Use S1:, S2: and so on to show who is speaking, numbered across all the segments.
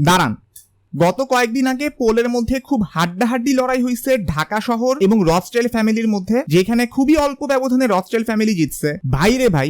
S1: দাঁড়ান, গত কয়েকদিন আগে পোলের মধ্যে খুব হাড্ডাহাড্ডি লড়াই হয়েছে ঢাকা শহর এবং রথস্টাইল ফ্যামিলির মধ্যে, যেখানে খুবই অল্প ব্যবধানে রথস্টাইল ফ্যামিলি জিতছে। ভাই রে ভাই,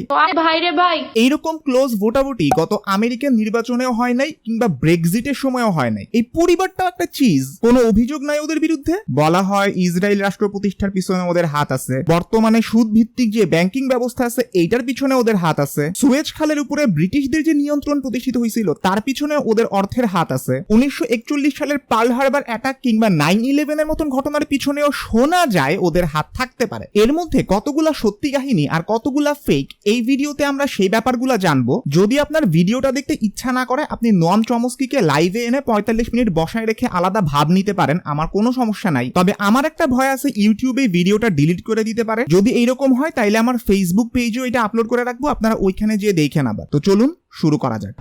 S1: এইরকম ক্লোজ ভোটাভুটি গত আমেরিকান নির্বাচনেও হয় নাই কিংবা ব্রেক্সিটের সময়ও হয় নাই। এই পরিবারটাও একটা চিজ, কোনো অভিযোগ নাই ওদের বিরুদ্ধে। বলা হয় ইসরায়েল রাষ্ট্র প্রতিষ্ঠার পিছনে ওদের হাত আছে, বর্তমানে সুদ ভিত্তিক যে ব্যাংকিং ব্যবস্থা আছে এইটার পিছনে ওদের হাত আছে, সুয়েজ খালের উপরে ব্রিটিশদের যে নিয়ন্ত্রণ প্রতিষ্ঠিত হয়েছিল তার পিছনে ওদের অর্থের হাত আছে, 1941 সালের পার্ল হারবার অ্যাটাক কিংবা 9/11 এর মতন ঘটনার পিছনেও শোনা যায় ওদের হাত থাকতে পারে। এর মধ্যে কতগুলা সত্যি কাহিনী আর কতগুলা ফেক, এই ভিডিওতে আমরা সেই ব্যাপারগুলা জানবো। যদি আপনার ভিডিওটা দেখতে ইচ্ছা না করে, আপনি নোয়াম চমস্কিকে লাইভে এনে 45 মিনিট বসায় রেখে আলাদা ভাব নিতে পারেন, আমার কোনো সমস্যা নাই। তবে আমার একটা ভয় আছে ইউটিউবে ভিডিওটা ডিলিট করে দিতে পারে। যদি এইরকম হয় তাইলে আমার ফেসবুক পেজেও এটা আপলোড করে রাখবো, আপনারা ওইখানে যেয়ে দেখেন আবার। তো চলুন শুরু করা যাক।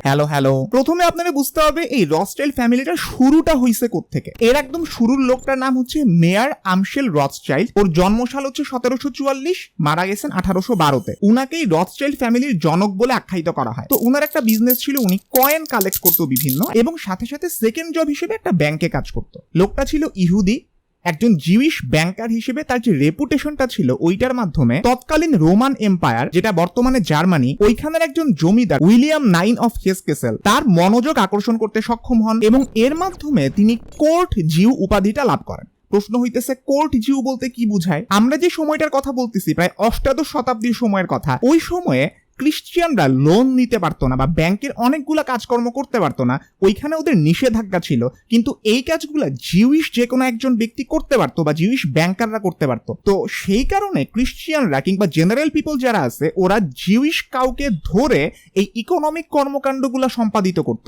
S1: হ্যালো, প্রথমে আপনারা বুঝতে হবে এই রথস্টাইল ফ্যামিলিটার শুরুটা হইছে কোত্থেকে। এর একদম শুরুর লোকটার নাম হচ্ছে মেয়ার আমশেল রথস্টাইল্ড। ওর জন্মসাল হচ্ছে 1744, মারা গেছেন 1812-তে। উনাকেই রথস্টাইল ফ্যামিলির জনক বলে আখ্যায়িত করা হয়। তো উনার একটা বিজনেস ছিল, উনি কয়েন কালেক্ট করতো বিভিন্ন, এবং সাথে সাথে সেকেন্ড জব হিসেবে একটা ব্যাংকে কাজ করতো। লোকটা ছিল ইহুদি, একজন জিউইশ ব্যাংকার হিসেবে তার যে রেপুটেশনটা ছিল ওইটার মাধ্যমে তৎকালীন রোমান এম্পায়ার, যেটা বর্তমানে জার্মানি, ওইখানের একজন জমিদার উইলিয়াম 9 অফ হেসকেসেল তার মনোযোগ আকর্ষণ করতে সক্ষম হন এবং এর মাধ্যমে তিনি কোর্ট জিউ উপাধিটা লাভ করেন। প্রশ্ন হইতেছে কোর্ট জিউ বলতে কি বুঝায়? আমরা যে সময়টার কথা বলতেছি প্রায় অষ্টাদশ শতাব্দীর সময়ের কথা। ওই সময়ে ক্রিশ্চিয়ানরা লোন নিতে পারতো না বা ব্যাংকের অনেকগুলা কাজকর্ম করতে পারতো না, ওইখানে ওদের নিষেধাজ্ঞা ছিল। কিন্তু এই কাজগুলা জিউইশ যে কোনো একজন ব্যক্তি করতে পারতো বা জিউইশ ব্যাংকাররা করতে পারতো। তো সেই কারণে ক্রিশ্চিয়ানরা কিংবা জেনারেল পিপল যারা আছে ওরা জিউইশ কাউকে ধরে এই ইকোনমিক কর্মকাণ্ডগুলা সম্পাদিত করত।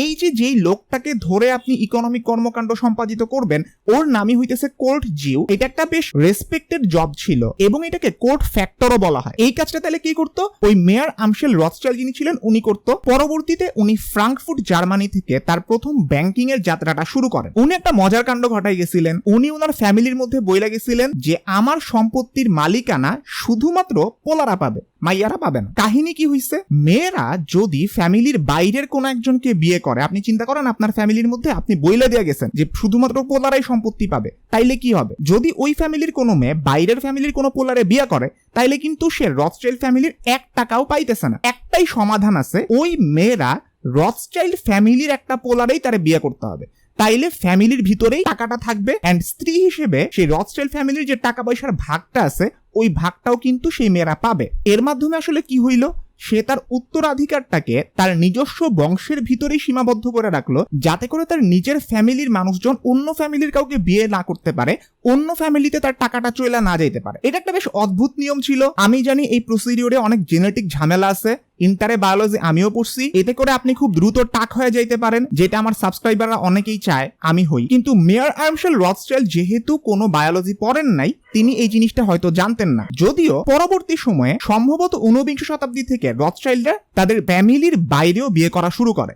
S1: এই যেই লোকটাকে ধরে আপনি ইকোনমিক কর্মকাণ্ড সম্পাদিত করবেন, ওর নামই হইতেছে কোর্ট জিউ। এটা একটা বেশ রেসপেক্টেড জব ছিল এবং এটাকে কোর্ট ফ্যাক্টরও বলা হয়। এই কাজটা তাহলে কি করতো? ওই মেয়ার আমশেল রথস্টাইল্ড যিনি ছিলেন উনি করতো। পরবর্তীতে উনি ফ্রাঙ্কফুর্ট জার্মানি থেকে তার প্রথম ব্যাংকিং এর যাত্রাটা শুরু করেন। উনি একটা মজার কাণ্ড ঘটাই গেছিলেন। উনি ওনার ফ্যামিলির মধ্যে বইলা গেছিলেন যে আমার সম্পত্তির মালিকানা শুধুমাত্র পোলারা পাবে, মাইয়ারা পাবে না। কাহিনী কি হইছে? মেয়েরা যদি ফ্যামিলির বাইরের কোন একজনকে বিয়ে করে, আপনি চিন্তা করেন আপনার ফ্যামিলির মধ্যে আপনি বইলা দিয়ে গেছেন যে শুধুমাত্র পোলারাই সম্পত্তি পাবে, তাইলে কি হবে? যদি ওই ফ্যামিলির কোনো মেয়ে বাইরের ফ্যামিলির কোনো পোলারে বিয়ে করে, তাইলে কিন্তু সে রথস্টাইল্ড ফ্যামিলির 1 টাকাও পাইতেছে না। একটাই সমাধান আছে, ওই মেয়েরা রথস্টাইল্ড ফ্যামিলির একটা পোলারেই তারে বিয়ে করতে হবে, তাইলে ফ্যামিলির ভিতরেই টাকাটা থাকবে এন্ড স্ত্রী হিসেবে সেই রথস্টাইল্ড ফ্যামিলির যে টাকা পয়সার ভাগটা আছে ওই ভাগটাও কিন্তু সেই মেয়েরা পাবে। এর মাধ্যমে আসলে কি হইল? সে তার উত্তরাধিকারটাকে তার নিজস্ব বংশের ভিতরেই সীমাবদ্ধ করে রাখলো, যাতে করে তার নিজের ফ্যামিলির মানুষজন অন্য ফ্যামিলির কাউকে বিয়ে না করতে পারে, অন্য ফ্যামিলিতে তার টাকাটা চলে না যেতে পারে। এটা একটা বেশ অদ্ভুত নিয়ম ছিল। আমি জানি এই প্রসিডিওরে অনেক জেনেটিক ঝামেলা আছে, ইন্টারে বায়োলজি আমিও পড়ছি। এতে করে আপনি খুব দ্রুত টাক হয়ে যাইতে পারেন, যেটা আমার সাবস্ক্রাইবাররা অনেকেই চায় আমি হই। কিন্তু মেয়ার আমশেল রথস্টাইল্ড যেহেতু কোনো বায়োলজি পড়েন নাই, তিনি এই জিনিসটা হয়তো জানতেন না। যদিও পরবর্তী সময়ে সম্ভবত 19বিংশ শতাব্দী থেকে রথস্টাইল্ডরা তাদের ফ্যামিলির বাইরেও বিয়ে করা শুরু করে।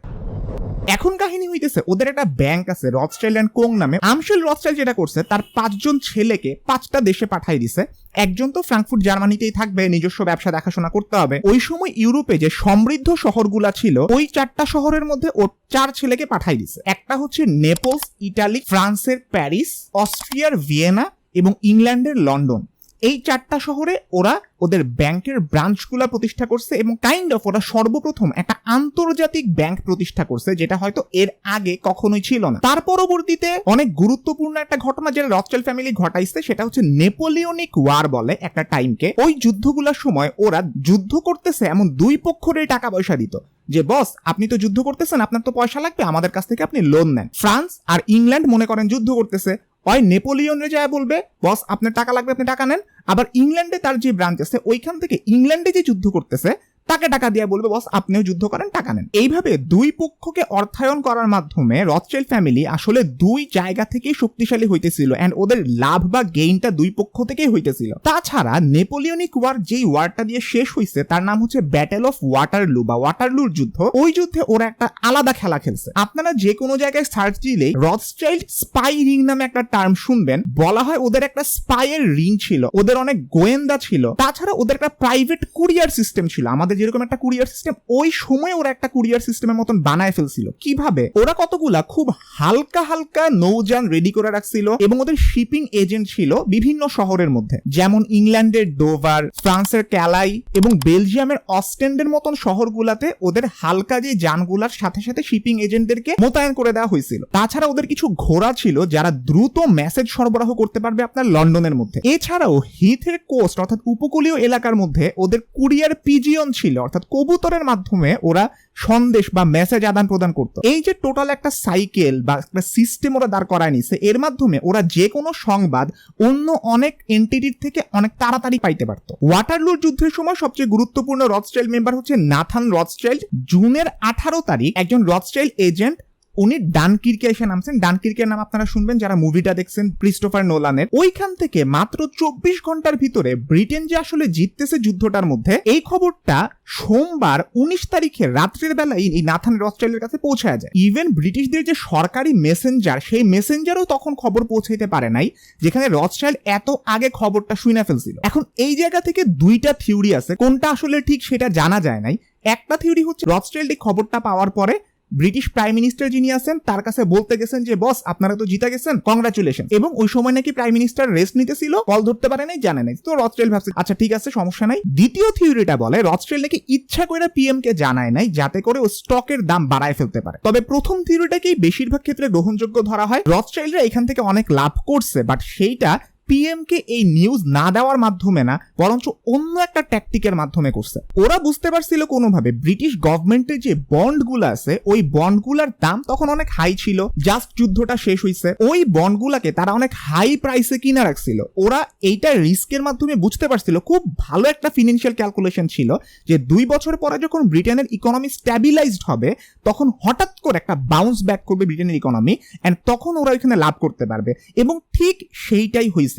S1: এখন কাহিনী হইতেছে ওদের একটা ব্যাংক আছে রথস্টাইল্ড এন্ড কোং নামে। আমশেল রথস্টাইল্ড যেটা করছে, তার 5 জন ছেলেকে 5টা দেশে পাঠাই দিছে। একজন তো ফ্রাঙ্কফুর্ট জার্মানিতেই থাকবে, নিজস্ব ব্যবসা দেখাশোনা করতে হবে। ওই সময় ইউরোপে যে সমৃদ্ধ শহরগুলা ছিল ওই 4টা শহরের মধ্যে ও 4 ছেলেকে পাঠাই দিছে। একটা হচ্ছে নেপলস ইটালি, ফ্রান্সের প্যারিস, অস্ট্রিয়ার ভিয়েনা এবং ইংল্যান্ডের লন্ডন। এই 4টা শহরে ওরা ওদের ব্যাংকের ব্রাঞ্চগুলা প্রতিষ্ঠা করছে এবং কাইন্ড অফ ওরা সর্বপ্রথম একটা আন্তর্জাতিক ব্যাংক প্রতিষ্ঠা করছে, যেটা হয়তো এর আগে কখনোই ছিল না। তার পরবর্তীতে অনেক গুরুত্বপূর্ণ একটা ঘটনা যেটা রথস্টাইল্ড ফ্যামিলি ঘটাইছে, সেটা হচ্ছে নেপোলিয়নিক ওয়ার বলে একটা টাইমকে। ওই যুদ্ধগুলোর সময় ওরা যুদ্ধ করতেছে এমন দুই পক্ষেরই টাকা পয়সা দিত, যে বস আপনি তো যুদ্ধ করতেছেন, আপনার তো পয়সা লাগবে, আমাদের কাছ থেকে আপনি লোন নেন। ফ্রান্স আর ইংল্যান্ড মনে করেন যুদ্ধ করতেছে, হয় নেপোলিয়নে যায় বলবে বস আপনার টাকা লাগবে, আপনি টাকা নেন। আবার ইংল্যান্ডে তার যে ব্রাঞ্চ আছে ওইখান থেকে ইংল্যান্ডে যে যুদ্ধ করতেছে তাকে টাকা দিয়ে বলবে বস আপনিও যুদ্ধ করেন, টাকা নেন। এইভাবে দুই পক্ষকে অর্থায়ন করার মাধ্যমে রথস্টাইল্ড ফ্যামিলি আসলে দুই জায়গা থেকেই শক্তিশালী হইতেছিল এন্ড ওদের লাভ বা গেইনটা দুই পক্ষ থেকেই হইতেছিল। তাছাড়া নেপোলিয়নিক ওয়ার যেই ওয়ারটা দিয়ে শেষ হইছে তার নাম হচ্ছে ব্যাটেল অফ ওয়াটারলু বা ওয়াটারলুর যুদ্ধ। ওই যুদ্ধে ওরা একটা আলাদা খেলা খেলছে। আপনারা যে কোনো জায়গায় সার্চ দিলেই রথস্টাইল্ড স্পাই রিং নামে একটা টার্ম শুনবেন। বলা হয় ওদের একটা স্পাইয়ের রিং ছিল, ওদের অনেক গোয়েন্দা ছিল, তাছাড়া ওদের একটা প্রাইভেট কুরিয়ার সিস্টেম ছিল। আমাদের যেরকম একটা কুরিয়ার সিস্টেম, ওই সময় ওরা একটা কুরিয়ার সিস্টেমের মতন বানায় ফেলছিল। কিভাবে? ওরা কতগুলা খুব হালকা হালকা নৌযান রেডি করে রাখছিল এবং ওদের শিপিং এজেন্ট ছিল বিভিন্ন শহরের মধ্যে, যেমন ইংল্যান্ডের ডোভার, ফ্রান্সের ক্যালাই এবং বেলজিয়ামের অস্টেন্ডের মতন শহরগুলাতে ওদের হালকা যে যানগুলার সাথে সাথে শিপিং এজেন্টদেরকে মোতায়েন করে দেওয়া হয়েছিল। তাছাড়া ওদের কিছু ঘোড়া ছিল যারা দ্রুত মেসেজ সরবরাহ করতে পারবে আপনার লন্ডনের মধ্যে। এছাড়াও হিথের কোস্ট অর্থাৎ উপকূলীয় এলাকার মধ্যে ওদের কুরিয়ার পিজিয়ন ছিল, অর্থাৎ কবুতরের মাধ্যমে ওরা সন্দেশ বা মেসেজ আদান প্রদান করতো। এই যে টোটাল একটা সাইকেল বা একটা সিস্টেম ওরা দাঁড় করায় নিছে, এর মাধ্যমে ওরা যে কোনো সংবাদ অন্য অনেক এন্টিটির থেকে অনেক তাড়াতাড়ি পাইতে পারতো। ওয়াটারলুর যুদ্ধের সময় সবচেয়ে গুরুত্বপূর্ণ রথস্টাইল্ড মেম্বার হচ্ছে নাথান রথস্টাইল্ড। জুনের 18 তারিখ একজন রথস্টাইল্ড এজেন্ট উনি ডানকির্কে এসে নামছেন। ডানকির্কের নাম আপনারা শুনবেন যারা মুভিটা দেখছেন ক্রিস্টোফার নোলানের। ওইখান থেকে মাত্র 24 ঘন্টার ভিতরে ব্রিটেন যে আসলে জিততেছে যুদ্ধটার মধ্যে, এই খবরটা সোমবার 19 তারিখে রাত্রের বেলায় এই নাথান রথস্টাইল্ডের কাছে পৌঁছায় যায়। ইভেন ব্রিটিশদের যে সরকারি মেসেঞ্জার, সেই মেসেঞ্জারও তখন খবর পৌঁছাইতে পারে নাই, যেখানে রথস্টাইল্ড এত আগে খবরটা শুনে ফেলছিল। এখন এই জায়গা থেকে দুইটা থিওরি আছে, কোনটা আসলে ঠিক সেটা জানা যায় নাই। একটা থিওরি হচ্ছে রথস্টাইল্ড এই খবরটা পাওয়ার পরে ব্রিটিশ প্রাইম মিনিস্টার যিনি আছেন তার কাছে বলতে গেছেন যে বস আপনারা তো জিতে গেছেন, কংগ্রাচুলেশন। এবং ওই সময় নাকি প্রাইম মিনিস্টার রেস্ট নিতেছিল, কল ধরতে পারে নাই, জানে নাই। তো রথস্টাইল্ড ভাবছে আচ্ছা ঠিক আছে সমস্যা নাই। দ্বিতীয় থিওরিটা বলে রথস্টাইল্ড নাকি ইচ্ছা করে পিএম কে জানায় নাই যাতে করে ও স্টকের দাম বাড়ায় ফেলতে পারে। তবে প্রথম থিওরিটাকেই বেশিরভাগ ক্ষেত্রে গ্রহণযোগ্য ধরা হয়। রথস্টাইল্ডরা এখান থেকে অনেক লাভ করছে, বাট সেইটা পিএম কে এই নিউজ না দেওয়ার মাধ্যমে না, বরঞ্চ অন্য একটা ট্যাকটিকের মাধ্যমে করছে। ওরা বুঝতে পারছিল কোনোভাবে ব্রিটিশ গভর্নমেন্টের যে বন্ডগুলো আছে ওই বন্ডগুলার দাম তখন অনেক হাই ছিল, জাস্ট যুদ্ধটা শেষ হয়েছে, ওই বন্ডগুলাকে তারা অনেক হাই প্রাইসে কিনা রাখছিল। ওরা এইটা রিস্কের মাধ্যমে বুঝতে পারছিল, খুব ভালো একটা ফিনান্সিয়াল ক্যালকুলেশন ছিল যে 2 বছর পরে যখন ব্রিটেনের ইকোনমি স্ট্যাবিলাইজড হবে তখন হঠাৎ করে একটা বাউন্স ব্যাক করবে ব্রিটেনের ইকোনমি, এন্ড তখন ওরা এখানে লাভ করতে পারবে। এবং ঠিক সেইটাই হয়েছে।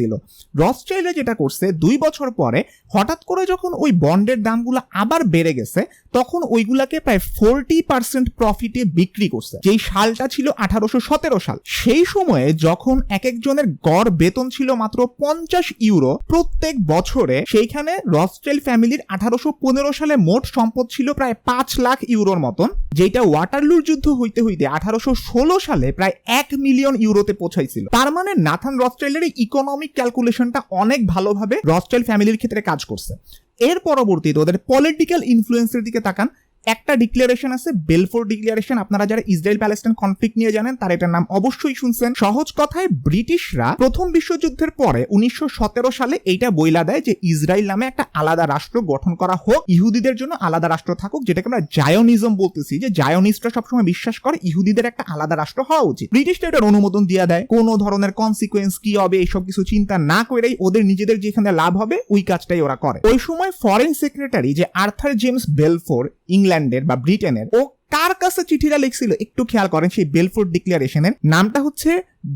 S1: রথস্টাইল্ডরা যেটা করছে 2 বছর পরে হঠাৎ করে যখন ওই বন্ডের দামগুলো আবার বেড়ে গেছে, তখন ওইগুলাকে প্রায় 40% প্রফিটে বিক্রি করছে। যেই সালটা ছিল 1817 সাল। সেই সময়ে যখন এক একজনের গড় বেতন ছিল মাত্র 50 ইউরো প্রত্যেক বছরে, সেইখানে রথস্টাইল্ড ফ্যামিলির 1815 সালে মোট সম্পদ ছিল প্রায় 5 লাখ ইউরোর মতন, যেটা ওয়াটারলুর যুদ্ধ হইতে হইতে 1816 সালে প্রায় 1 মিলিয়ন ইউরোতে পৌঁছাইছিল। তার মানে নাথান রথস্টাইল্ডের ইকোনমিক ক্যালকুলেশনটা অনেক ভালোভাবে রথস্টাইল্ড ফ্যামিলির ক্ষেত্রে কাজ করছে। এর পরবর্তীতে ওদের পলিটিক্যাল ইনফ্লুয়েন্সের দিকে তাকান। একটা ডিক্লারেশন আছে, বেলফোর ডিক্লারেশন। আপনারা যারা ইসরায়েল প্যালেস্টাইন কনফ্লিক্ট নিয়ে জানেন তার এটার নাম অবশ্যই শুনছেন। সহজ কথায় ব্রিটিশরা প্রথম বিশ্বযুদ্ধের পরে 1917 সালে এইটা বইলা দেয় যে ইসরায়েল নামে একটা আলাদা রাষ্ট্র গঠন করা হোক, ইহুদিদের জন্য আলাদা রাষ্ট্র থাকুক, যেটাকে আমরা জায়োনিজম বলতেছি, যে জায়োনিস্টরা সবসময় বিশ্বাস করে ইহুদিদের একটা আলাদা রাষ্ট্র হওয়া উচিত। ব্রিটিশরা এটার অনুমোদন দিয়ে দেয়, কোনো ধরনের কনসিকুয়েন্স কি হবে এইসব কিছু চিন্তা না করেই ওদের নিজেদের যেখানে লাভ হবে ওই কাজটাই ওরা করে। ওই সময় ফরেন সেক্রেটারি যে আর্থার জেমস বেলফোর, ইংল্যান্ডের বা ব্রিটেনের, ও কার কাছে চিঠিটা লিখছিল একটু খেয়াল করেন। সেই বেলফোর ডিক্লারেশনের নামটা হচ্ছে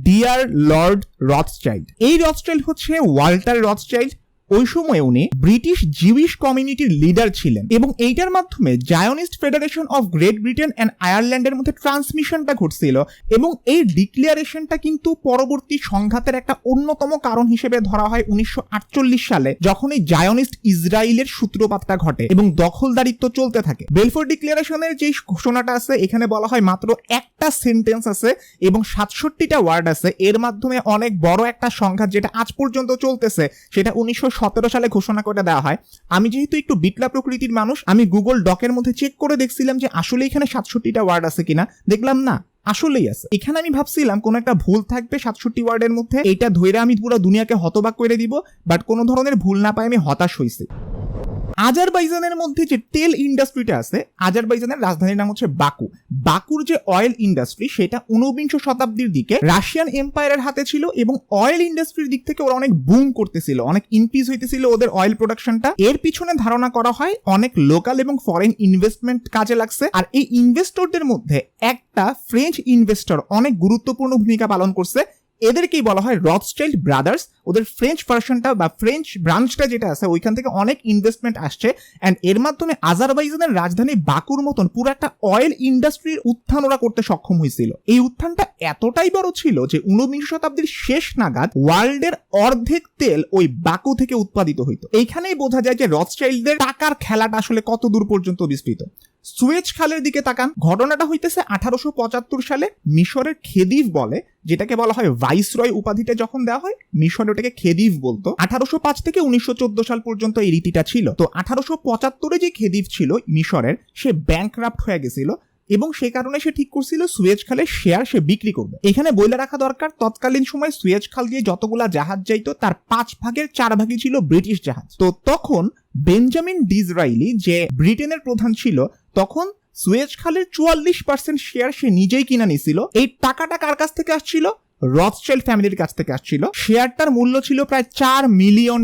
S1: ডিয়ার লর্ড রথস্টাইল্ড। এই রথস্টাইল্ড হচ্ছে ওয়াল্টার রথস্টাইল্ড। ওই সময় উনি ব্রিটিশ জিউইশ কমিউনিটির লিডার ছিলেন এবং এইটার মাধ্যমে Zionist federation of Great Britain and আয়ারল্যান্ডের মধ্যে ট্রান্সমিশনটা ঘটছিল। এবং এই ডিক্লারেশনটা কিন্তু পরবর্তী সংঘাতের একটা অন্যতম কারণ হিসেবে ধরা হয় 1948 সালে, যখন এই জায়োনিস্ট ইসরায়েলের সূত্রপাতটা ঘটে এবং দখলদারিত্ব চলতে থাকে। বেলফোর ডিক্লারেশনের যে ঘোষণাটা আছে এখানে বলা হয় মাত্র একটা সেন্টেন্স আছে এবং 67টা ওয়ার্ড আছে। এর মাধ্যমে অনেক বড় একটা সংঘাত যেটা আজ পর্যন্ত চলতেছে সেটা 1917 সালে ঘোষণা করে দেওয়া হয়। আমি যেহেতু একটু বিটলা প্রকৃতির মানুষ, আমি গুগল ডকের মধ্যে চেক করে দেখছিলাম যে আসলে এখানে 67টা ওয়ার্ড আছে কিনা, দেখলাম না আসলেই আছে। এখানে আমি ভাবছিলাম কোন একটা ভুল থাকবে 67 ওয়ার্ডের মধ্যে, এটা ধরে আমি পুরো দুনিয়াকে হতবাক করে দিব, বাট কোনো ধরনের ভুল না পাই আমি হতাশ হয়েছি। আজারবাইজানের মধ্যে যে তেল ইন্ডাস্ট্রিটা আছে, আজারবাইজানের রাজধানীর নাম হচ্ছে বাকু। বাকুর যে অয়েল ইন্ডাস্ট্রি সেটা 19বিংশ শতাব্দীর দিকে রাশিয়ান এম্পায়ারের হাতে ছিল এবং অয়েল ইন্ডাস্ট্রির দিক থেকে ওরা অনেক বুম করতেছিল, অনেক ইনক্রিজ হইতেছিল ওদের অয়েল প্রোডাকশনটা। এর পিছনে ধারণা করা হয় অনেক লোকাল এবং ফরেন ইনভেস্টমেন্ট কাজে লাগছে। আর এই ইনভেস্টরদের মধ্যে একটা ফ্রেঞ্চ ইনভেস্টর অনেক গুরুত্বপূর্ণ ভূমিকা পালন করছে। এদেরকেই বলা হয় রথস্টাইল্ড ব্রাদার্স। ওদের ফ্রেঞ্চ ভার্সনটা বা ফ্রেঞ্চ ব্রাঞ্চটা যেটা আছে ওইখান থেকে অনেক ইনভেস্টমেন্ট আসছে অ্যান্ড এর মাধ্যমে আজারবাইজানের রাজধানী বাকুর মতন পুরো একটা অয়েল ইন্ডাস্ট্রির উত্থান ওরা করতে সক্ষম হয়েছিল। এই উত্থানটা এতটাই বড় ছিল যে 19 শতাব্দীর শেষ নাগাদ ওয়ার্ল্ডের অর্ধেক তেল ওই বাকু থেকে উৎপাদিত হইতো। এইখানেই বোঝা যায় যে রথস্টাইল্ডদের টাকার খেলাটা আসলে কত দূর পর্যন্ত বিস্তৃত। সুয়েজ খালের দিকে তাকান। ঘটনাটা হইতেছে 1875 সালে মিশরের খেদিভ বলে, যেটাকে বলা হয় ভাইসরয় উপাধিটা যখন দেওয়া হয় মিশর ওটাকে খেদিভ বলতো। 1805 থেকে 1914 সাল পর্যন্ত এই রীতিটা ছিল। তো 1875 যে খেদিভ ছিল মিশরের, সে ব্যাংকরাপ্ট হয়ে গেছিল এবং সে কারণে সে ঠিক করছিল সুয়েজ খালের শেয়ার সে বিক্রি করবে। এখানে বলে রাখা দরকার, তৎকালীন সময় সুয়েজ খাল দিয়ে যতগুলা জাহাজ যাইতো তার 5 ভাগের 4 ভাগই ছিল ব্রিটিশ জাহাজ। তো তখন বেঞ্জামিন ডিসরাইলি যে ব্রিটেনের প্রধান ছিল, তখন সুয়েজ খালের 44% শেয়ার সে নিজেই কিনা নিছিল। এই টাকাটা কার কাছ থেকে আসছিল? রথস্টাইল্ড ফ্যামিলির কাছ থেকে আসছিল। শেয়ারটার মূল্য ছিল প্রায় $4 মিলিয়ন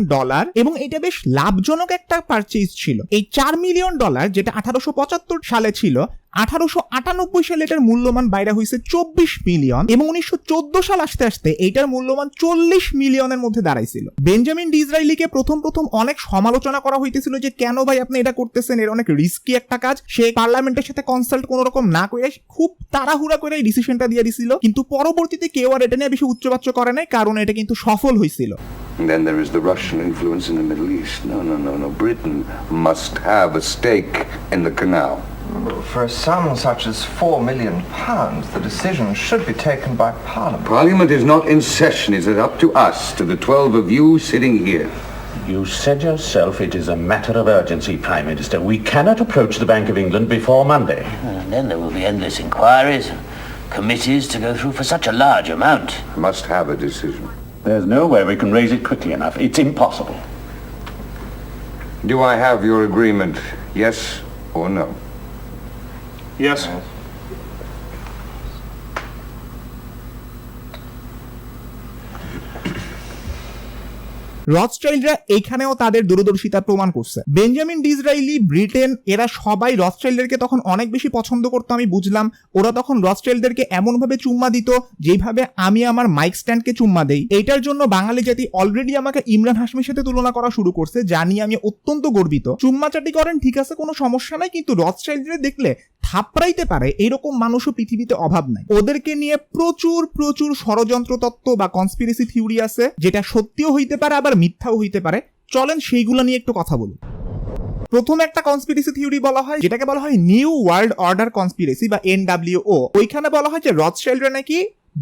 S1: এবং এটা বেশ লাভজনক একটা পারচেজ ছিল। এই $4 মিলিয়ন যেটা 1875 সালে ছিল, 1898 সালে এটার মূল্যমান বাইরে হয়েছে 24 মিলিয়ন এবং 1914 সাল আসতে আসতে এইটার মূল্যমান 40 মিলিয়নের মধ্যে দাঁড়াইছিল। বেঞ্জামিন ডিসরাইলিকে প্রথম অনেক সমালোচনা করা হইতেছিল যে কেন ভাই আপনি এটা করতেছেন, এর অনেক রিস্কি একটা কাজ। সে পার্লামেন্টের সাথে কনসাল্ট কোনো রকম না করে খুব তাড়াহুড়া করে এই ডিসিশনটা দিয়ে দিছিল, কিন্তু পরবর্তীতে কেউ আর এটা নিয়ে বেশি উচ্চবাচ্য করে নাই, কারণ এটা কিন্তু সফল হয়েছিল।
S2: And then there is the Russian influence in the Middle East. No. Britain must have a stake in the canal.
S3: For a sum such as £4 million, the decision should be taken by Parliament.
S2: Parliament is not in session. Is it up to us, to the 12 of you sitting here?
S4: You said yourself it is a matter of urgency, Prime Minister. We cannot approach the Bank of England before Monday.
S5: And then there will be endless inquiries and committees to go through for such a large amount.
S2: Must have a decision.
S4: There's no way we can raise it quickly enough. It's impossible.
S2: Do I have your agreement, yes or no?
S6: Yes.
S1: রথস্টাইল্ডরা এখানেও তাদের দূরদর্শিতা প্রমাণ করছে। Benjamin ডিসরাইলি, Britain, এরা সবাই রথস্টাইল্ডদেরকে তখন অনেক বেশি পছন্দ করতো, আমি বুঝলাম। ওরা তখন রথস্টাইল্ডদেরকে এমন ভাবে চুম্মা দিত যেভাবে আমি আমার মাইক স্ট্যান্ডকে চুম্মা দেই। এইটার জন্য বাঙালি জাতি অলরেডি আমাকে ইমরান হাশমির সাথে তুলনা করা শুরু করছে, যা নিয়ে আমি অত্যন্ত গর্বিত। চুম্মাচাটি করেন, ঠিক আছে, কোনো সমস্যা নাই, কিন্তু রথস্টাইল্ডদের দেখলে থাপড়াইতে পারে এইরকম মানুষও পৃথিবীতে অভাব নাই। ওদেরকে নিয়ে প্রচুর ষড়যন্ত্র তত্ত্ব বা কনস্পিরেসি থিওরি আছে, যেটা সত্যিও হইতে পারে আবার মিথ্যাও হইতে পারে। চলেন সেইগুলো নিয়ে একটু কথা বলি। প্রথম একটা কনস্পিরেসি থিওরি বলা হয়, যেটাকে বলা হয় নিউ ওয়ার্ল্ড অর্ডার কনস্পিরেসি বা NWO। ওইখানে বলা হয় যে রথস্টাইল্ডরা নাকি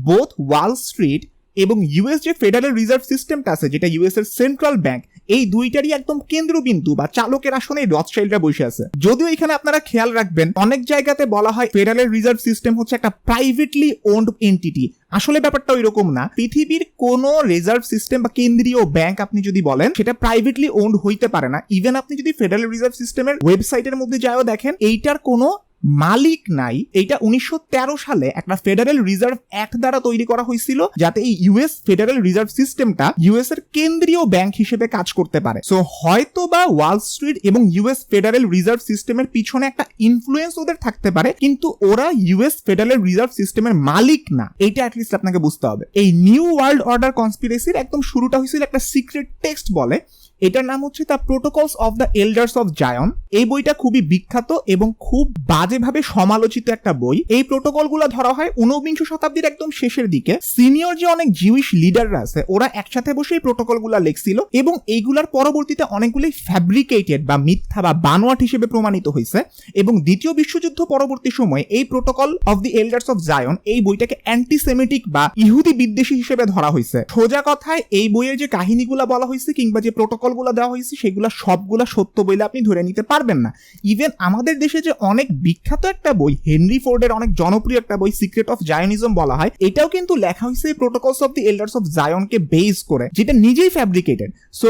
S1: বোথ ওয়াল স্ট্রিট এবং ইউএস যে ফেডারেল রিজার্ভ সিস্টেমটা আছে, যেটা ইউএস এর সেন্ট্রাল ব্যাংক, এই দুইটারই একদম কেন্দ্রবিন্দু বা চালকের আসনে রথস্টাইল্ডরা বসে আছে। যদিও এখানে আপনারা খেয়াল রাখবেন, অনেক জায়গাতে বলা হয় ফেডারেল রিজার্ভ সিস্টেম হচ্ছে একটা প্রাইভেটলি ওন্ড এন্টিটি। আসলে ব্যাপারটা ওইরকম না। পৃথিবীর কোন রিজার্ভ সিস্টেম বা কেন্দ্রীয় ব্যাংক আপনি যদি বলেন, সেটা প্রাইভেটলি ওন্ড হইতে পারে না। ইভেন আপনি যদি ফেডারেল রিজার্ভ সিস্টেমের ওয়েবসাইটের মধ্যে যাও দেখেন, এইটার কোনো মালিক নাই। এইটা 1913 সালে একটা ফেডারেল রিজার্ভ অ্যাক্ট দ্বারা তৈরি করা হয়েছিল, যাতে এই ইউএস ফেডারেল রিজার্ভ সিস্টেমটা ইউএস এর কেন্দ্রীয় ব্যাংক হিসেবে কাজ করতে পারে। সো হয়তো বা ওয়াল স্ট্রিট এবং ইউএস ফেডারেল রিজার্ভ সিস্টেমের পিছনে একটা ইনফ্লুয়েন্স ওদের থাকতে পারে, কিন্তু ওরা ইউএস ফেডারেল রিজার্ভ সিস্টেমের মালিক না। এইটা অ্যাটলিস্ট আপনাকে বুঝতে হবে। এই নিউ ওয়ার্ল্ড অর্ডার কনস্পিরেসির একদম শুরুটা হয়েছিল একটা সিক্রেট টেক্সট বলে, এটার নাম হচ্ছে the protocols of the elders of Zion. এই বইটা খুবই বিখ্যাত এবং খুব বাজেভাবে সমালোচিত একটা বই। এই প্রোটোকলগুলো ধরা হয় 19 শতাব্দীর একদম শেষের দিকে। সিনিয়র যে অনেক জিউইশ লিডাররা আছে, ওরা একসাথে বসে এই প্রোটোকলগুলো লিখছিল এবং এইগুলার পরবর্তীতে অনেকগুলোই ফ্যাব্রিকেটেড বা মিথ্যা বা বানোয়াট হিসেবে প্রমাণিত হয়েছে। এবং দ্বিতীয় বিশ্বযুদ্ধ পরবর্তী সময়ে এই protocol of the elders of Zion, এই বইটাকে অ্যান্টিসেমিটিক বা ইহুদি বিদ্বেষী হিসেবে ধরা হয়েছে। সোজা কথায় এই বইয়ের যে কাহিনীগুলো বলা হয়েছে কিংবা যে প্রোটোকলগুলো দেওয়া হয়েছে, সেগুলা সবগুলা সত্য বলে আপনি ধরে নিতে পারবেন না। ইভেন আমাদের দেশে যে অনেক বিখ্যাত একটা বই, হেনরি ফোর্ডের অনেক জনপ্রিয় একটা বই, সিক্রেট অফ জায়নিজম বলা হয়, এটাও কিন্তু লেখা হয়েছে protocols of the elders of জায়নকে বেস করে, যেটা নিজেই fabricated. So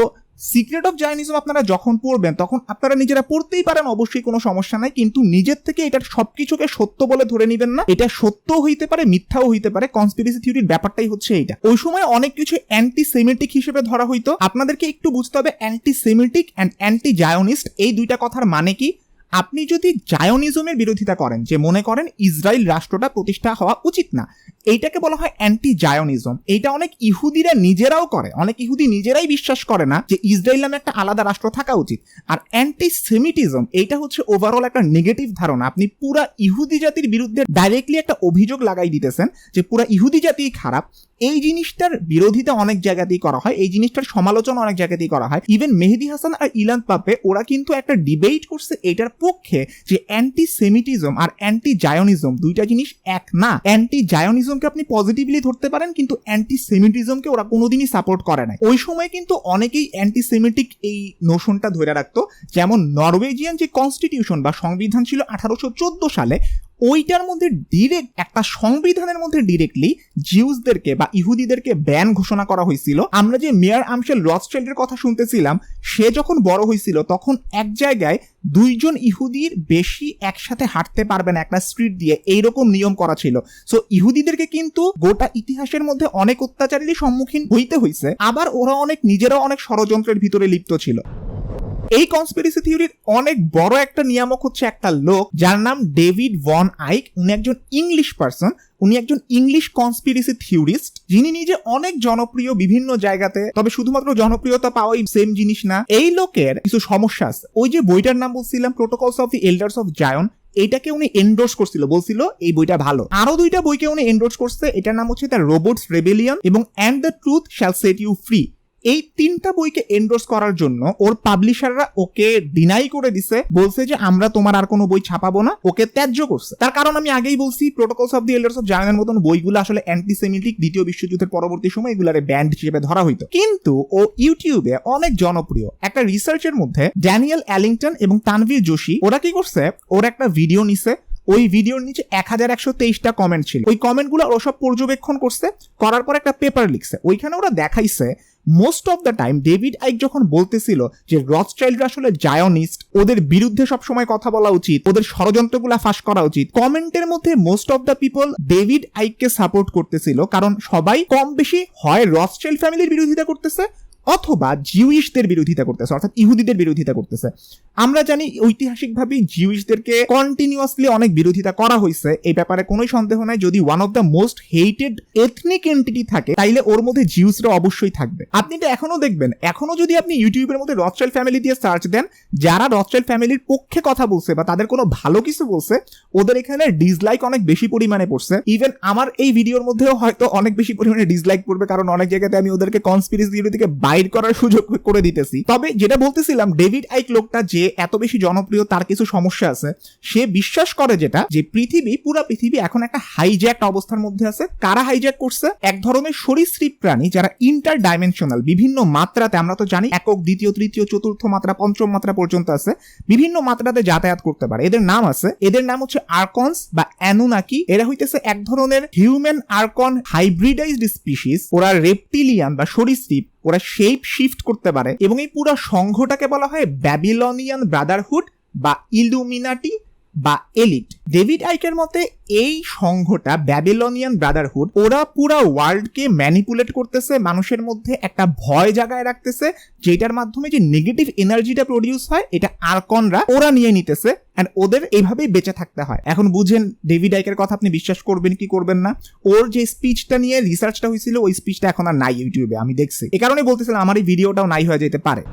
S1: secret of Zionism আপনারা যখন পড়বেন, তখন আপনারা নিজেরা পড়তেই পারেন, অবশ্যই কোনো সমস্যা নাই, কিন্তু নিজের থেকে এটার সবকিছুকে সত্য বলে ধরে নেবেন না। এটা সত্যও হইতে পারে, মিথ্যাও হইতে পারে। কনস্পিরেসি থিওরির ব্যাপারটাই হচ্ছে এইটা। ওই সময় অনেক কিছু অ্যান্টিসেমিটিক হিসেবে ধরা হইতো। আপনাদেরকে একটু বুঝতে হবে অ্যান্টিসেমিটিক অ্যান্ড অ্যান্টি জায়নিস্ট এই দুইটা কথার মানে কি। আপনি যদি জায়নিজমের বিরোধিতা করেন, যে মনে করেন ইসরায়েল রাষ্ট্রটা প্রতিষ্ঠা হওয়া উচিত না, এইটাকে বলা হয় অ্যান্টি জায়নিজম। এইটা অনেক ইহুদিরা নিজেরাও করে, অনেক ইহুদি নিজেরাই বিশ্বাস করে না যে ইসরায়েল নামে একটা আলাদা রাষ্ট্র থাকা উচিত। আর অ্যান্টি সেমিটিজম এইটা হচ্ছে ওভারঅল একটা নেগেটিভ ধারণা। আপনি পুরা ইহুদি জাতির বিরুদ্ধে ডাইরেক্টলি একটা অভিযোগ লাগাই দিতেছেন যে পুরা ইহুদি জাতি খারাপ। এই জিনিসটার বিরোধিতা অনেক জায়গাতেই করা হয়, এই জিনিসটার সমালোচনা অনেক জায়গাতেই করা হয়। ইভেন মেহেদি হাসান আর ইলান পাপে ওরা কিন্তু একটা ডিবেট করছে এটার পক্ষে যে অ্যান্টি সেমিটিজম আর অ্যান্টি জায়নিজম দুইটা জিনিস এক না। অ্যান্টি জায়নিজমকে আপনি পজিটিভলি ধরতে পারেন, কিন্তু অ্যান্টি সেমিটিজমকে ওরা কোনোদিনই সাপোর্ট করে না। ওই সময় কিন্তু অনেকেই অ্যান্টি সেমিটিক এই নোশনটা ধরে রাখতো। যেমন নরওয়েজিয়ান যে কনস্টিটিউশন বা সংবিধান ছিল 1814 সালে, ওইটার মধ্যে ডিরেক্ট একটা সংবিধানের মধ্যে ডিরেক্টলি জিউসদেরকে বা ইহুদিদেরকে ব্যান ঘোষণা করা হয়েছিল। আমরা যে মেয়ার আমশেল রথস্টাইল্ডের কথা শুনতেছিলাম, সে যখন বড় হয়েছিল তখন এক জায়গায় 2 ইহুদির বেশি একসাথে হাঁটতে পারবে না একটা স্ট্রিট দিয়ে, এইরকম নিয়ম করা ছিল। সো ইহুদিদেরকে কিন্তু গোটা ইতিহাসের মধ্যে অনেক অত্যাচারেরই সম্মুখীন হইতে হয়েছে। আবার ওরা অনেক নিজেরাও অনেক ষড়যন্ত্রের ভিতরে লিপ্ত ছিল। এই কনস্পিরেসি থিওরির অনেক বড় একটা নিয়ামক হচ্ছে একটা লোক যার নাম ডেভিড ভন আইক। উনি একজন ইংলিশ পার্সন, উনি একজন ইংলিশ কনস্পিরেসি থিওরিস্ট, যিনি নিজে অনেক জনপ্রিয় বিভিন্ন জায়গাতে। তবে শুধুমাত্র জনপ্রিয়তা পাওয়াই সেম জিনিস না, এই লোকের কিছু সমস্যা আছে। ওই যে বইটার নাম বলছিলাম protocols of the elders of Zion, এইটাকে উনি এন্ডোর্স করছিল, বলছিল এই বইটা ভালো। আরো 2টা বইকে উনি এন্ডোর্স করছে, এটার নাম হচ্ছে দ্য রোবটস রেবেলিয়ন এবং and the truth shall set you free. এই 3টা বইকে এন্ডোর্স করার জন্য ওর পাবলিশাররা ওকে ডিনাই করে দিছে, বলছে যে আমরা তোমার আর কোনো বই ছাপাবো না, ওকে ত্যায্য করছে। তার কারণ আমি আগেই বলছি, protocols of the elders of জায়নের মতন বইগুলো আসলে অ্যান্টিসেমিটিক, দ্বিতীয় বিশ্বযুদ্ধের পরবর্তী সময় এগুলারে ব্যান্ড হিসেবে ধরা হইতো। কিন্তু ও ইউটিউবে অনেক জনপ্রিয়। একটা রিসার্চের মধ্যে ড্যানিয়েল অ্যালিংটন এবং তানভীর যোশী ওরা কি করছে, ওর একটা ভিডিও নিছে, ওই ভিডিওর নিচে 1123টা কমেন্ট ছিল। ওই কমেন্টগুলো ওরা সব পর্যবেক্ষণ করছে, করার পর একটা পেপার লিখছে। ওইখানে ওরা দেখাইছে most of the time David আইক যখন বলতেছিল যে রথস্টাইল্ডরা আসলে জায়নিস্ট, ওদের বিরুদ্ধে সবসময় কথা বলা উচিত, ওদের ষড়যন্ত্রগুলা ফাঁস করা উচিত, কমেন্টের মধ্যে most of the people David আইককে সাপোর্ট করতেছিল। কারণ সবাই কম বেশি হয় রথস্টাইল্ড ফ্যামিলির বিরোধিতা করতেছে অথবা জিউইশদের বিরোধিতা করতেছে, অর্থাৎ ইহুদিদের বিরোধিতা করতেছে। আমরা জানি ঐতিহাসিকভাবে জিউইশদেরকে কন্টিনিউয়াসলি অনেক বিরোধিতা করা হয়েছে, এই ব্যাপারে কোনো সন্দেহ নাই। যদি one of the most hated ethnic entity থাকে তাইলে ওর মধ্যে জিউসরা অবশ্যই থাকবে। আপনি এটা এখনো দেখবেন, এখনো যদি আপনি ইউটিউবের মধ্যে রথস্টাইল্ড ফ্যামিলি দিয়ে সার্চ দেন, যারা রথস্টাইল্ড ফ্যামিলির পক্ষে কথা বলছে বা তাদের কোনো ভালো কিছু বলছে, ওদের এখানে ডিসলাইক অনেক বেশি পরিমাণে পড়ছে। ইভেন আমার এই ভিডিওর মধ্যেও হয়তো অনেক বেশি পরিমাণে ডিসলাইক পড়বে, কারণ অনেক জায়গাতে আমি ওদেরকে কনস্পিরেসি থিওরি থেকে বাইর করার সুযোগ করে দিতেছি। তবে যেটা বলতেছিলাম, ডেভিড আইক লোকটা যে এত বেশি জনপ্রিয়, তার কিছু সমস্যা আছে। সে বিশ্বাস করে যেটা, যে পুরা পৃথিবী এখন একটা হাইজ্যাক্ট অবস্থার মধ্যে আছে। কারা হাইজ্যাক করছে? এক ধরনের সরীসৃপ প্রাণী যারা ইন্টার ডাইমেনশনাল, বিভিন্ন মাত্রাতে, আমরা তো জানি একক, দ্বিতীয়, তৃতীয়, চতুর্থ মাত্রা, পঞ্চম মাত্রা পর্যন্ত আছে, বিভিন্ন মাত্রাতে যাতায়াত করতে পারে। এদের নাম আছে, এদের নাম হচ্ছে আর্কনস বা অ্যানুনাকি। এরা হইতেছে এক ধরনের হিউম্যান আর্কন হাইব্রিডাইজড স্পিসিস। ওরা রেপটিলিয়ান বা সরীসৃপ, ওরা শেপ শিফট করতে পারে। এবং এই পুরো সংঘটাকে বলা হয় ব্যাবিলনিয়ান ব্রাদারহুড বা ইলুমিনাটি বা এলিট। ডেভিড আইকের মতে এই সংঘটা ব্যাবিলনিয়ান ব্রাদারহুড, ওরা পুরা ওয়ার্ল্ডকে ম্যানিপুলেট করতেছে, মানুষের মধ্যে একটা ভয় জাগায় রাখতেছে, যেটার মাধ্যমে যে নেগেটিভ এনার্জিটা প্রডিউস হয় এটা আর্কনরা ওরা নিয়ে নিতেছে, এন্ড ওদের এইভাবেই বেঁচে থাকতে হয়। এখন বুঝেন ডেভিড আইকের কথা আপনি বিশ্বাস করবেন কি করবেন না। ওর যে স্পিচটা নিয়ে রিসার্চটা হয়েছিল, ওই স্পিচটা এখন আর নাই ইউটিউবে, আমি দেখছি। এই কারণে বলতেছিলাম আমার এই ভিডিওটাও নাই হয়ে যেতে পারে।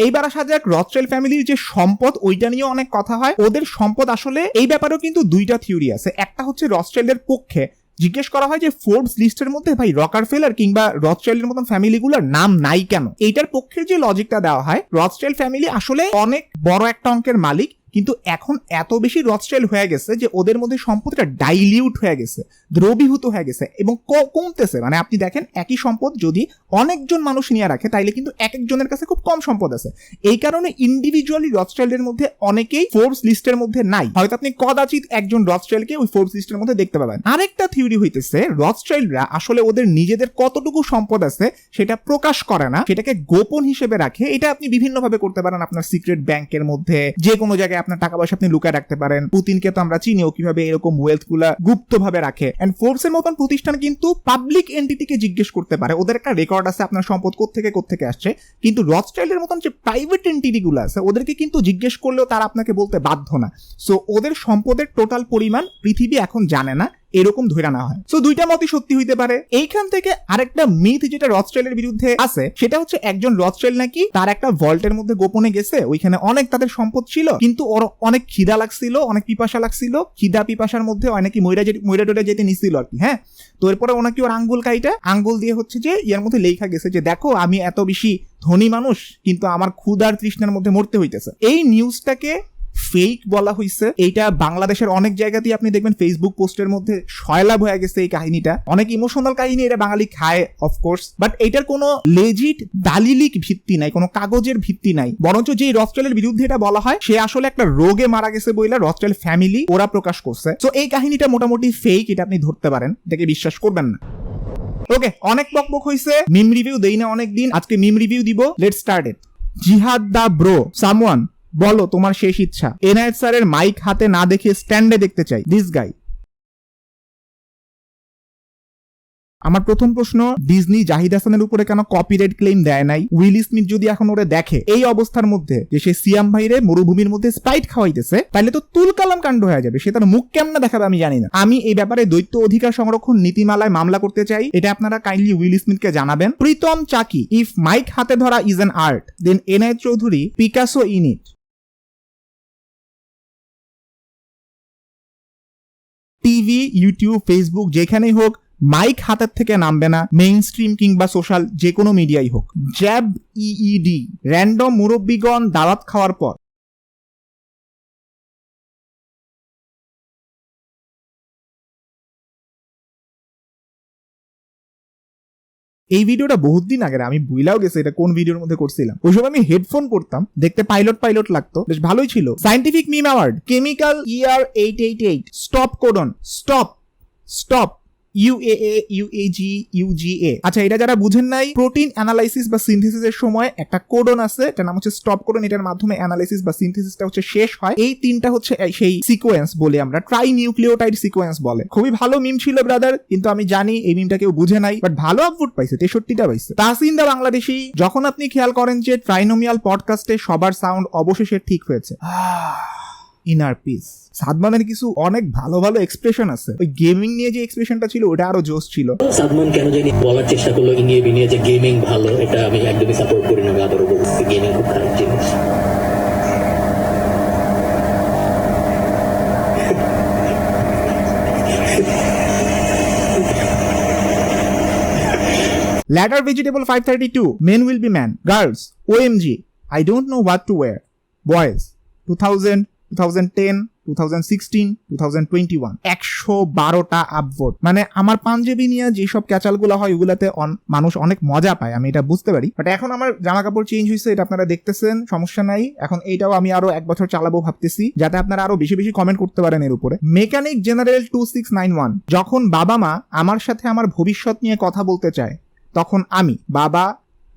S1: এইবার আসা যাক রথস্টাইল্ড ফ্যামিলির যে সম্পদ, ওইটা নিয়ে অনেক কথা হয়। ওদের সম্পদ আসলে এই ব্যাপারেও কিন্তু 2টা থিওরি আছে। একটা হচ্ছে রথস্টাইল্ডের পক্ষে জিজ্ঞেস করা হয় যে ফোর্বস লিস্টের মধ্যে ভাই রকারফেলার কিংবা রথস্টাইল্ডের মতন ফ্যামিলিগুলোর নাম নাই কেন। এইটার পক্ষের যে লজিকটা দেওয়া হয়, রথস্টাইল্ড ফ্যামিলি আসলে অনেক বড় একটা অঙ্কের মালিক, কিন্তু এখন এত বেশি রথস্টাইল্ড হয়ে গেছে যে ওদের মধ্যে সম্পদটা ডাইলিউট হয়ে গেছে, দ্রবীভূত হয়ে গেছে এবং কমতেছে। মানে আপনি দেখেন একই সম্পদ যদি অনেকজন মানুষ নিয়ে রাখে তাইলে কিন্তু এক একজনের কাছে খুব কম সম্পদ আছে। এই কারণে ইন্ডিভিজুয়ালি রথস্টাইল্ডের মধ্যে অনেকেই ফোর্বস লিস্টের মধ্যে নাই। হয়তো আপনি কদাচিৎ একজন রথস্টাইল্ডকে ওই ফোর্বস লিস্টের মধ্যে দেখতে পাবেন। আরেকটা থিওরি হইতেছে রথস্টাইল্ডরা আসলে ওদের নিজেদের কতটুকু সম্পদ আছে সেটা প্রকাশ করে না, সেটাকে গোপন হিসেবে রাখে। এটা আপনি বিভিন্নভাবে করতে পারেন, আপনার সিক্রেট ব্যাংকের মধ্যে, যে কোনো জায়গায় আপনার টাকা পয়সা আপনি লুকায় রাখতে পারেন। পুতিনকে তো আমরা চিনি, ও কিভাবে এরকম ওয়েলথ গুলা গুপ্ত ভাবে রাখে। এন্ড ফোর্বসের মতন প্রতিষ্ঠান কিন্তু পাবলিক এন্টিটিকে জিজ্ঞেস করতে পারে, ওদের একটা রেকর্ড আছে আপনার সম্পদ কোত্থেকে আসছে। কিন্তু রথস্টাইল্ডের মতন যে প্রাইভেট এন্টিটি গুলো আছে ওদেরকে কিন্তু জিজ্ঞেস করলেও তারা আপনাকে বলতে বাধ্য না। সো ওদের সম্পদের টোটাল পরিমাণ পৃথিবী এখন জানে না, এরকম ধরে না হয়। সো দুইটা মতই সত্যি হইতে পারে। এইখান থেকে আরেকটা মিথ যেটা রথস্টাইল্ডের বিরুদ্ধে আছে, সেটা হচ্ছে একজন রথস্টাইল্ড নাকি তার একটা ভল্টের মধ্যে গোপনে গেছে, ওইখানে অনেক তাদের সম্পদ ছিল, কিন্তু ওর অনেক খিদা লাগছিল, অনেক পিপাসা লাগছিল, খিদা পিপাসার মধ্যে অনেকে ময়রা টোরা যেতে নিছিল আর কি। হ্যাঁ, তো এরপরে ওনাকে ওর আঙ্গুল দিয়ে হচ্ছে যে ইয়ার মধ্যে লেখা গেছে যে দেখো আমি এত বেশি ধনী মানুষ, কিন্তু আমার ক্ষুধার তৃষ্ণার মধ্যে মরতে হইতেছে। এই নিউজটাকে ফেক বলা হয়েছে। এইটা বাংলাদেশের অনেক জায়গাতেই আপনি দেখবেন ফেসবুক পোস্টের মধ্যে সয়লাভ হয়ে গেছে এই কাহিনীটা। অনেক ইমোশনাল কাহিনী, এটা বাঙালি খায় অফকোর্স, বাট এটার কোনো লেজিট দালিলিক ভিত্তি নাই, কোনো কাগজের ভিত্তি নাই। বরঞ্চ যে রথস্টাইল্ডের বিরুদ্ধে এটা বলা হয় সে আসলে একটা রোগে মারা গেছে বইলা রথস্টাইল্ড ফ্যামিলি ওরা প্রকাশ করছে। তো এই কাহিনীটা মোটামুটি ফেক, এটা আপনি ধরতে পারেন, এটাকে বিশ্বাস করবেন না। ওকে, অনেক বকবক হইছে, মিম রিভিউ দেই না অনেকদিন, আজকে মিম রিভিউ দিব। Let's start it. জিহাদ দা ব্রো, সামওয়ান বলো তোমার শেষ ইচ্ছা। এনায়েত স্যারের মাইক হাতে না দেখে স্ট্যান্ডে দেখতে চাই দিস গাই। আমার প্রথম প্রশ্ন, ডিজনি জাহিদ হাসানের উপরে কেন কপিরাইট ক্লেম দেয় নাই? উইল স্মিথ যদি এখন ওরে দেখে এই অবস্থার মধ্যে যে সে সিয়াম ভাইরে মরুভূমির মধ্যে স্প্রাইট খাওয়াইতেছে, তাহলে তো তুলকালাম কাণ্ড হয়ে যাবে। সে তার মুখ কেমন দেখাবে আমি জানি না। আমি এই ব্যাপারে দ্বৈত অধিকার সংরক্ষণ নীতিমালায় মামলা করতে চাই, এটা আপনারা কাইন্ডলি উইল স্মিথকে জানাবেন। প্রীতম চাকি, ইফ মাইক হাতে ধরা is an art, then Enayet Chowdhury Picasso in it. TV, YouTube, Facebook যেখানেই হোক মাইক হাতের থেকে নামবে না, মেইন স্ট্রিম কিংবা সোশ্যাল যে কোনো মিডিয়াই হোক। জ্যাব ইইডি, র্যান্ডম মুরব্বিগণ দাওয়াত খাওয়ার পর এই ভিডিওটা বহুত দিন আগের, আমি ভুলাও গেছে এটা কোন ভিডিওর মধ্যে করছিলাম। ওই সময় আমি হেডফোন করতাম, দেখতে পাইলট লাগতো, বেশ ভালোই ছিল। সায়েন্টিফিক মিম অ্যাওয়ার্ড, কেমিক্যাল ইয়ার 888, stop codon, stop UAA UAG UGA। আচ্ছা, এটা যারা বুঝেন নাই, প্রোটিন অ্যানালাইসিস বা সিনথেসিসের সময় একটা কোডন আছে, এটার নাম হচ্ছে স্টপ কোডন। এটার মাধ্যমে অ্যানালাইসিস বা সিনথেসিসটা হচ্ছে শেষ হয়। এই তিনটা হচ্ছে সেই সিকোয়েন্স বলে আমরা ট্রাই নিউক্লিওটাইড সিকোয়েন্স বলে। খুবই ভালো মিম ছিল ব্রাদার, কিন্তু আমি জানি এই মিমটা কেউ বুঝে নাই, বাট ভালো আপভোট পাইছে, 63টা পাইছে। তাহসিন দা বাংলাদেশি, যখন আপনি খেয়াল করেন যে ট্রাইনোমিয়াল পডকাস্টে সবার সাউন্ড অবশেষে ঠিক হয়েছে, ইনার পিস। সাদমানের কিছু অনেক ভালো ভালো এক্সপ্রেশন আছে, ওই গেমিং নিয়ে যে এক্সপ্রেশনটা ছিল ওটা আরো জোশ ছিল।
S7: সাদমান কেন জানি বলার চেষ্টা করলো ইনিয়ে বিনিয়ে যে গেমিং ভালো, এটা আমি একদমই সাপোর্ট করি না। আবারও বলছি গেমিং খুব খারাপ জিনিস।
S1: Ladder Vegetable 532, men will be man, girls, OMG, I don't know what to wear, boys, 2000, 2010, 2016, 2021, 112টা আপভোট। মানে আমার পাঞ্জাবি নিয়ে যেসব ক্যাচালগুলো হয় ওগুলাতে মানুষ অনেক মজা পায়, আমি এটা বুঝতে পারি। বাট এখন আমার জামা কাপড় চেঞ্জ হয়েছে, এটা আপনারা দেখতেছেন, সমস্যা নাই। এখন এইটাও আমি আরো 1 বছর চালাবো ভাবতেছি, যাতে আপনারা আরো বেশি বেশি কমেন্ট করতে পারেন এর উপরে। মেকানিক জেনারেল 2691, যখন বাবা মা আমার সাথে আমার ভবিষ্যৎ নিয়ে কথা বলতে চায় তখন আমি বাবা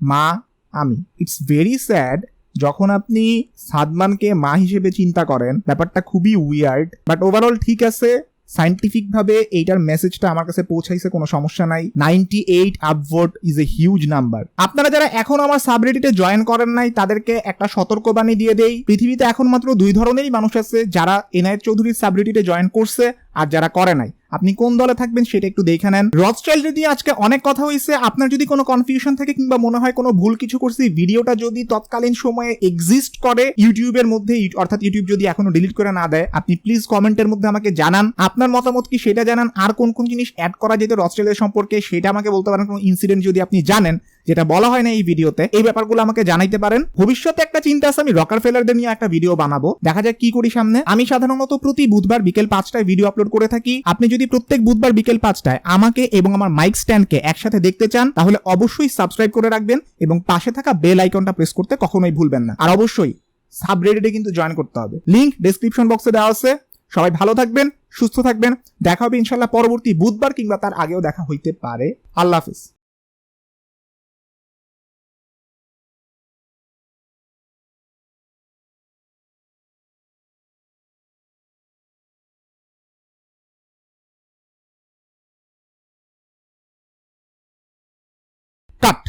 S1: মা আমি। ইটস ভেরি স্যাড যখন আপনি সাদমানকে মা হিসেবে চিন্তা করেন, ব্যাপারটা খুবই উইয়ার্ড, বাট ওভারঅল ঠিক আছে। সায়েন্টিফিক ভাবে এইটার মেসেজটা আমার কাছে পৌঁছাইছে, কোনো সমস্যা নাই। 98 আপভোট ইজ এ হিউজ নাম্বার। আপনারা যারা এখন আমার সাবরেডিটে জয়েন করেন নাই তাদেরকে একটা সতর্কবাণী দিয়ে দেই, পৃথিবীতে এখন মাত্র 2 ধরনেরই মানুষ আছে, যারা এনায়েত চৌধুরীর সাবরেডিটে জয়েন করছে আর যারা করে নাই। আপনি কোন দলে থাকবেন সেটা একটু দেখে নেন। রথস্টাইল্ড দিয়ে আজকে অনেক কথা হয়েছে। আপনার যদি কোনো কনফিউশন থাকে কিংবা মনে হয় কোনো ভুল কিছু করছি, ভিডিওটা যদি তৎকালীন সময়ে এক্সিস্ট করে ইউটিউবের মধ্যে, অর্থাৎ ইউটিউব যদি এখনো ডিলিট করে না দেয়, আপনি প্লিজ কমেন্টের মধ্যে আমাকে জানান, আপনার মতামত কি সেটা জানান। আর কোন কোন জিনিস অ্যাড করা যেত রথস্টাইল্ডের সম্পর্কে সেটা আমাকে বলতে পারেন। কোনো ইনসিডেন্ট যদি আপনি জানেন যেটা বলা হয় না এই ভিডিওতে, এই ব্যাপারগুলো আমাকে জানাইতে পারেন। ভবিষ্যতে একটা চিন্তা আছে, আমি রকারফেলারদের নিয়ে একটা ভিডিও বানাবো, দেখা যাক কি করি সামনে। আমি সাধারণত প্রতি বুধবার বিকেল 5টায় ভিডিও আপলোড করে থাকি। আপনি যদি প্রত্যেক বুধবার বিকেল 5টায় আমাকে এবং আমার মাইক স্ট্যান্ডকে একসাথে দেখতে চান তাহলে অবশ্যই সাবস্ক্রাইব করে রাখবেন এবং পাশে থাকা বেল আইকনটা প্রেস করতে কখনোই ভুলবেন না। আর অবশ্যই সাবরেডিটে কিন্তু জয়েন করতে হবে, লিংক ডেসক্রিপশন বক্সে দেওয়া আছে। সবাই ভালো থাকবেন, সুস্থ থাকবেন, দেখা হবে ইনশাল্লাহ পরবর্তী বুধবার কিংবা তার আগেও দেখা হইতে পারে। আল্লাহ হাফেজ। কাট।